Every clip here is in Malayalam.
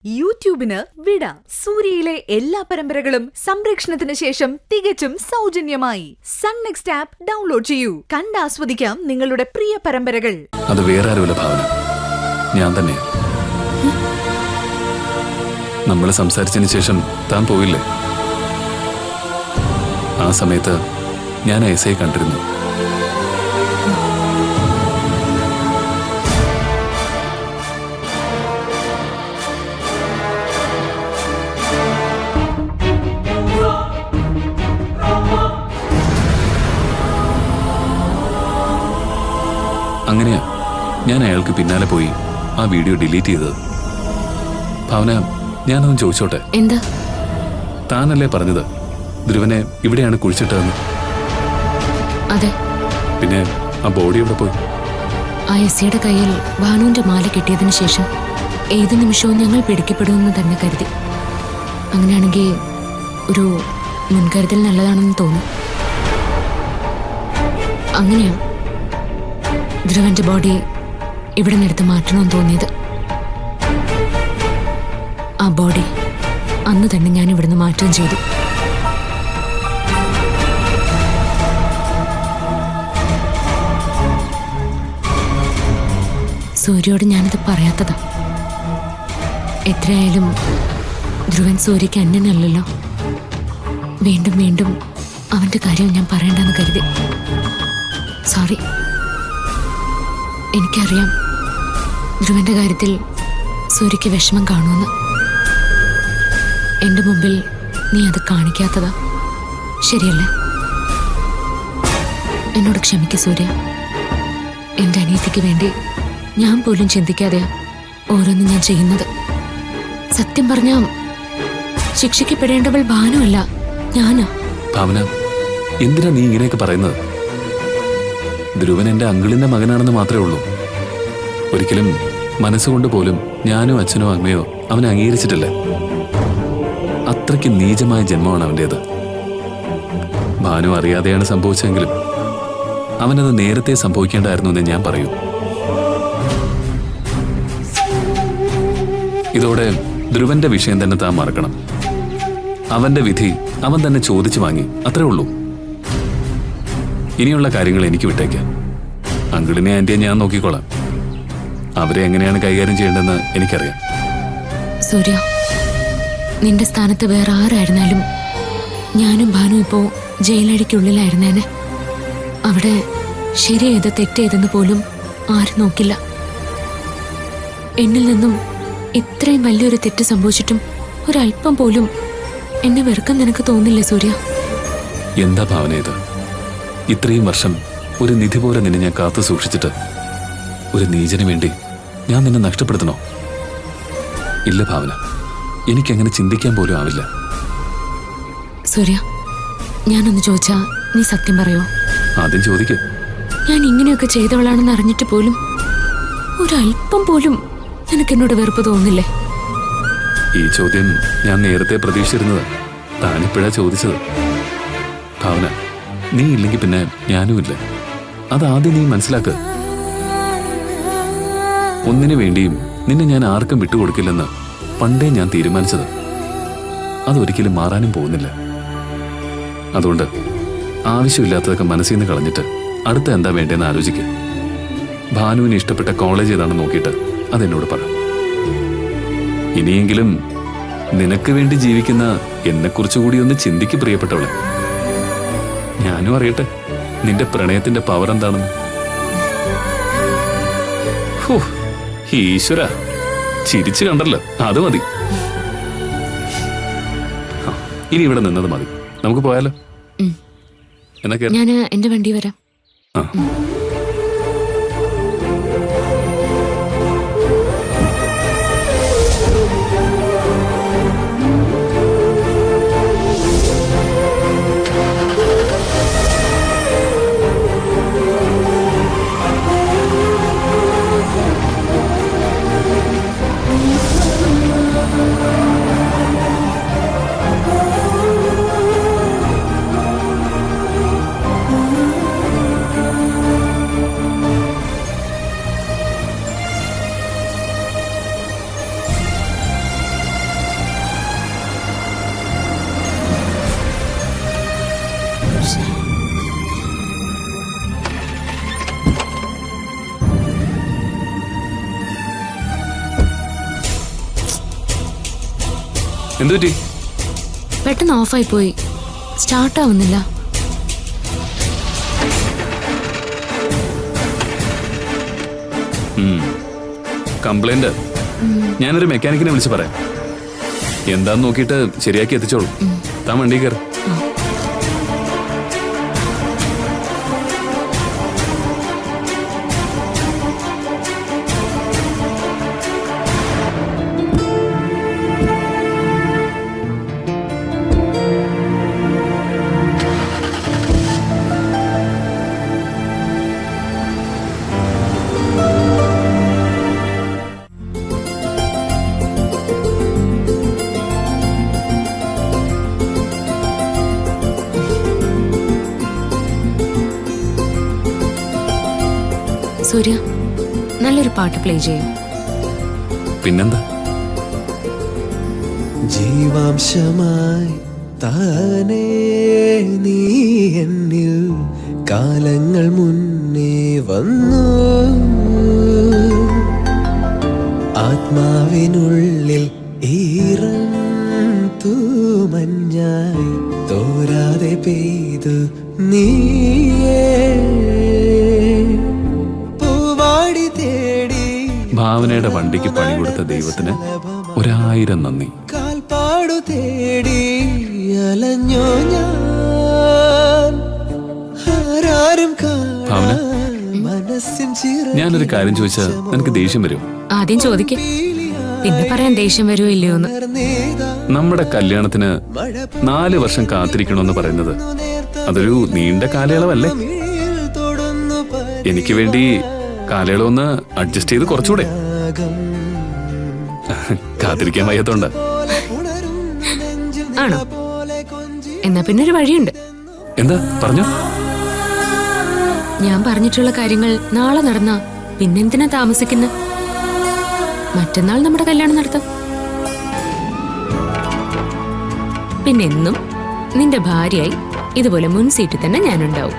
യൂട്യൂബിന് വിട. സൂര്യയിലെ എല്ലാ പരമ്പരകളും സംരക്ഷണത്തിന് ശേഷം തികച്ചും സൗജന്യമായി സൺ നെക്സ്റ്റ് ആപ്പ് ഡൗൺലോഡ് ചെയ്യൂ. കണ്ടാസ്വദിക്കാം നിങ്ങളുടെ പ്രിയ പരമ്പരകൾ. അത് വേറെ ആരുമല്ല ഭാവന, ഞാൻ തന്നെ. നമ്മൾ സംസാരിച്ചതിന് ശേഷം താൻ പോയില്ലേ? ആ സമയത്ത് ഞാൻ എസ്ഐ കണ്ടിരുന്നു. അങ്ങനെയാ ഞാൻ അയാൾക്ക് പിന്നാലെ പോയി ആ വീഡിയോ ഡിലീറ്റ് ചെയ്തത്. ഭാവന, ഞാനൊന്നും ചോദിച്ചോട്ടെ? എന്താ? താനല്ലേ പറഞ്ഞത് ധ്രുവനെ ഇവിടെയാണ് കുഴിച്ചിട്ടതെന്ന്? അതെ. പിന്നെ ആ ബോഡി എവിടെ പോയി? ആ എസ്സിയുടെ കയ്യിൽ ഭാനുവിന്റെ മാല കിട്ടിയതിനു ശേഷം ഏത് നിമിഷവും ഞങ്ങൾ പിടിക്കപ്പെടുമെന്ന് തന്നെ കരുതി. അങ്ങനെയാണെങ്കിൽ ഒരു മുൻകരുതൽ നല്ലതാണെന്ന് തോന്നി. അങ്ങനെയാ ധ്രുവന്റെ ബോഡി ഇവിടെ നിന്നെടുത്ത് മാറ്റണമെന്ന് തോന്നിയത്. ആ ബോഡി അന്ന് തന്നെ ഞാൻ ഇവിടുന്ന് മാറ്റുകയും ചെയ്തു. സൂര്യയോട് ഞാനിത് പറയാത്തതാ. എത്രയായാലും ധ്രുവൻ സൂര്യക്ക് അന്യനല്ലല്ലോ. വീണ്ടും വീണ്ടും അവന്റെ കാര്യം ഞാൻ പറയണ്ടെന്ന് കരുതി. സോറി. എനിക്കറിയാം ധ്രുവന്റെ കാര്യത്തിൽ സൂര്യക്ക് വിഷമം കാണുമെന്ന്. എന്റെ മുമ്പിൽ നീ അത് കാണിക്കാത്തതാ. ശരിയല്ലേ? എന്നോട് ക്ഷമിക്ക് സൂര്യ. എന്റെ അനിയത്തിക്ക് വേണ്ടി ഞാൻ പോലും ചിന്തിക്കാതെയാ ഓരോന്നും ഞാൻ ചെയ്യുന്നത്. സത്യം പറഞ്ഞ ശിക്ഷിക്കപ്പെടേണ്ടവൾ ഭാനുവല്ല, ഞാനാ. ഭാവന, എന്തിനാ നീ ഇങ്ങനെയൊക്കെ പറയുന്നത്? ധ്രുവൻ എന്റെ അങ്കിളിന്റെ മകനാണെന്ന് മാത്രമേ ഉള്ളൂ. ഒരിക്കലും മനസ്സുകൊണ്ട് പോലും ഞാനോ അച്ഛനോ അമ്മയോ അവനെ അംഗീകരിച്ചിട്ടില്ല. അത്രയ്ക്ക് നീചമായ ജന്മമാണ് അവൻ്റേത്. ഭാനു അറിയാതെയാണ് സംഭവിച്ചെങ്കിലും അവനത് നേരത്തെ സംഭവിക്കേണ്ടായിരുന്നു എന്ന് ഞാൻ പറയൂ. ഇതോടെ ധ്രുവന്റെ വിഷയം തന്നെ താൻ മറക്കണം. അവന്റെ വിധി അവൻ തന്നെ ചോദിച്ചു വാങ്ങി, അത്രേ ഉള്ളൂ. ഇനിയുള്ള കാര്യങ്ങൾ എനിക്ക് വിട്ടേക്കാം. അങ്കിളിനെ ആന്റിയെ ഞാൻ നോക്കിക്കോളാം. അവരെ എങ്ങനെയാണ് കൈകാര്യം ചെയ്യേണ്ടതെന്ന് എനിക്കറിയാം. സൂര്യ, നിന്റെ സ്ഥാനത്ത് വേറെ ആരായിരുന്നാലും ഞാനും ഭാനു ഇപ്പോ ജയിലടിക്കുള്ളിലായിരുന്നേനെ. അവിടെ ശരി ഏത് തെറ്റേതെന്ന് പോലും ആരും നോക്കില്ല. എന്നിൽ നിന്നും ഇത്രയും വലിയൊരു തെറ്റ് സംഭവിച്ചിട്ടും ഒരല്പം പോലും എന്നെ വെറുക്കാൻ നിനക്ക് തോന്നില്ലേ സൂര്യ? എന്താ ഭാവന ഇത്? ഇത്രയും വർഷം ഒരു നിധി പോലെ നിന്നെ ഞാൻ കാത്തു സൂക്ഷിച്ചിട്ട് ഒരു നീചന് വേണ്ടി ഞാൻ നിന്നെ നഷ്ടപ്പെടുത്തണോ? ഇല്ല ഭാവന, എനിക്കങ്ങനെ ചിന്തിക്കാൻ പോലും ആവില്ല. സൂര്യ, ഞാനൊന്ന് ചോദിച്ചാ നീ സത്യം പറയോ? ആദ്യം ചോദിക്ക്. ഞാൻ ഇങ്ങനെയൊക്കെ ചെയ്തവളാണെന്ന് അറിഞ്ഞിട്ട് പോലും ഒരല്പം പോലും നിനക്ക് എന്നോട് വെറുപ്പ് തോന്നില്ലേ? ഈ ചോദ്യം ഞാൻ നേരത്തെ പ്രതീക്ഷിച്ചിരുന്നത്. താനിപ്പോഴാ ചോദിച്ചത്. ഭാവന, നീ ഇല്ലെങ്കിൽ പിന്നെ ഞാനുമില്ല. അതാദ്യം നീ മനസ്സിലാക്കുക. ഒന്നിനു വേണ്ടിയും നിന്നെ ഞാൻ ആർക്കും വിട്ടുകൊടുക്കില്ലെന്ന് പണ്ടേ ഞാൻ തീരുമാനിച്ചത്. അതൊരിക്കലും മാറാനും പോകുന്നില്ല. അതുകൊണ്ട് ആവശ്യമില്ലാത്തതൊക്കെ മനസ്സിൽ നിന്ന് കളഞ്ഞിട്ട് അടുത്ത എന്താ വേണ്ടതെന്ന് ആലോചിക്കുക. ഭാനുവിന് ഇഷ്ടപ്പെട്ട കോളേജ് ഏതാണെന്ന് നോക്കിയിട്ട് അതെന്നോട് പറ. ഇനിയെങ്കിലും നിനക്ക് വേണ്ടി ജീവിക്കുന്ന എന്നെക്കുറിച്ച് കൂടി ഒന്ന് ചിന്തിക്ക് പ്രിയപ്പെട്ടവളെ. ഞാനും അറിയട്ടെ നിന്റെ പ്രണയത്തിന്റെ പവർ എന്താണെന്ന്. ഈശ്വര, ചിരിച്ചു കണ്ടല്ലോ, അത് മതി. ഇനി ഇവിടെ നിന്നത് മതി, നമുക്ക് പോയാലോ? എന്നാ ഞാൻ എന്റെ വണ്ടി വരാം. ആ. എന്തു പറ്റി? പെട്ടെന്ന് ഓഫായി പോയി, സ്റ്റാർട്ടാവുന്നില്ല. കംപ്ലൈന്റ് ഞാനൊരു മെക്കാനിക്കിനെ വിളിച്ച് പറയാം. എന്താന്ന് നോക്കിയിട്ട് ശരിയാക്കി എത്തിച്ചോളൂ. താൻ വണ്ടി കയറി. സൂര്യ, നല്ലൊരു പാട്ട് പ്ലേ ചെയ്യും. പിന്നെന്താ? ജീവാംശമായി താനേ നീ എന്നിൽ കാലങ്ങൾ മുന്നേ വന്നു. ആത്മാവിനുള്ളിൽ ഈറൻ തൂമഞ്ഞായി തോരാതെ പെയ്തു നീയേ. പൂവാടി തേടി ഭാവനയുടെ വണ്ടിക്ക് പണി കൊടുത്ത ദൈവത്തിന് 1000 നന്ദി. കാൽപ്പാടു തേടി അലഞ്ഞോ ഞാൻ. ആരാരും ഭാവന, മനസ്സിൻ ഞാനൊരു കാര്യം ചോദിച്ചാൽ നിനക്ക് ദേഷ്യം വരും? ആദ്യം ചോദിക്ക, പിന്നെ പറയാൻ ദേഷ്യം വരുമോ ഇല്ലയോ എന്ന്. നമ്മുടെ കല്യാണത്തിന് 4 വർഷം കാത്തിരിക്കണമെന്ന് പറയുന്നത് അതൊരു നീണ്ട കാലയളവല്ലേ? എനിക്ക് വേണ്ടി കാലയളവൊന്ന് അഡ്ജസ്റ്റ് ചെയ്ത് കുറച്ചുകൂടെ? കാത്തിരിക്കാൻ വയ്യാത്തോണ്ട. ആണോ? എന്നാ പിന്നെ ഒരു വഴിയുണ്ട്. എന്താ പറഞ്ഞോ? ഞാൻ പറഞ്ഞിട്ടുള്ള കാര്യങ്ങൾ നാളെ നടന്നാ പിന്നെന്തിനാ താമസിക്കുന്ന? മറ്റന്നാൾ നമ്മുടെ കല്യാണം നടത്താം. പിന്നെന്നും നിന്റെ ഭാര്യയായി ഇതുപോലെ മുൻ സീറ്റിൽ തന്നെ ഞാനുണ്ടാവും.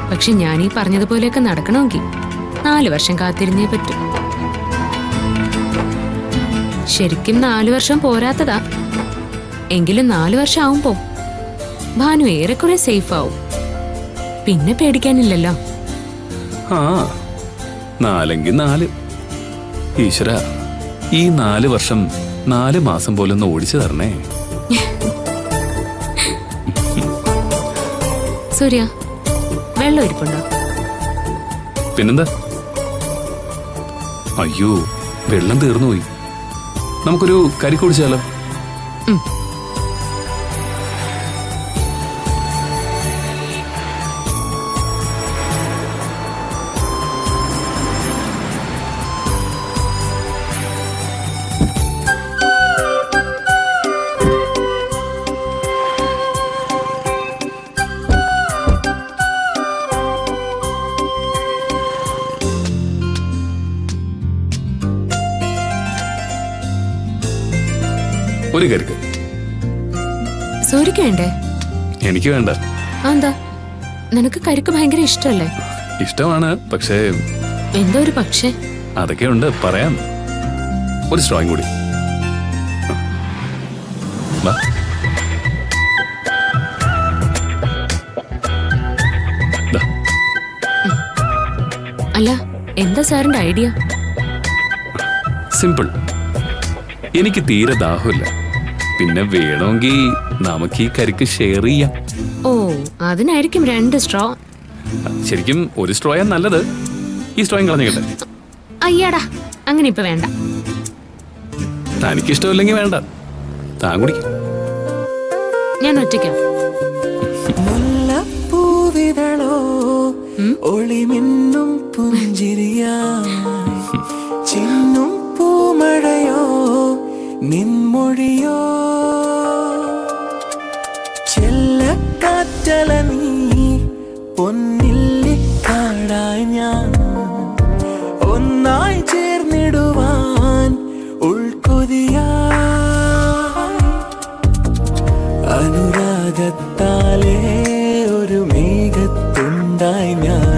പക്ഷെ ഞാൻ ഈ പറഞ്ഞതുപോലെയൊക്കെ നടക്കണമെങ്കിൽ 4 വർഷം കാത്തിരുന്നേ പറ്റൂ. ശരിക്കും 4 വർഷം പോരാത്തതാ. എങ്കിലും 4 വർഷം ആവുമ്പോ ഭാനു ഏറെക്കുറെ സേഫ് ആവും. പിന്നെ പേടിക്കാനില്ലല്ലോ. ആ, 4എങ്കിൽ 4. ഈശ്വര, ഈ 4 വർഷം 4 മാസം പോലെ ഒന്ന് ഓടിച്ചു തരണേ. സൂര്യ, വെള്ളം ഇരിപ്പുണ്ടോ? പിന്നെന്താ? അയ്യോ, വെള്ളം തീർന്നുപോയി. നമുക്കൊരു കരി കുടിച്ചാലോ? ഒരു കരിക്ക്. സൂര്യക്ക് വേണ്ടേ? എനിക്ക് വേണ്ട. എന്താ, നിനക്ക് കരിക്ക് ഭയങ്കര ഇഷ്ടല്ലേ? ഇഷ്ടമാണ്, പക്ഷേ. എന്തോ ഒരു പക്ഷേ? അതൊക്കെ ഉണ്ട്, പറയാം. ഒരു സ്ട്രോയും കൂടി. വാ. ദാ. അല്ല, എന്താ സാറിന്റെ ഐഡിയ? സിമ്പിൾ. എനിക്ക് തീരെ ദാഹമില്ല. പിന്നെ വേണമെങ്കിൽ നമുക്ക് ഈ കരിക്ക് ഷെയർ ചെയ്യാം. ഓ, അതിനായിരിക്കും 2 സ്ട്രോ. ശരിക്കും ഒരു സ്ട്രോയാ നല്ലത്. ഈ സ്ട്രോയും കളഞ്ഞിട്ടെ. അയ്യാടാ, അങ്ങനെ ഇപ്പൊ വേണ്ട. തനിക്കിഷ്ടമില്ലെങ്കിൽ വേണ്ട, താൻ കുടിക്കും. ഞാൻ ഒറ്റയ്ക്കാം. മുല്ലപ്പൂവിതളോ ഒളിമിന്നും പുഞ്ചിരിയായി ചിന്നും പൂമഴയോ നിൻമൊഴിയോ ചെല്ലക്കാറ്റല നീ പൊന്നില്ലിക്കാടായി ഞാൻ ഒന്നായി ചേർന്നിടുവാൻ ഉൾക്കൊതിയായി അനുരാഗത്താലേ ഒരു മേഘത്തുണ്ടായി ഞാൻ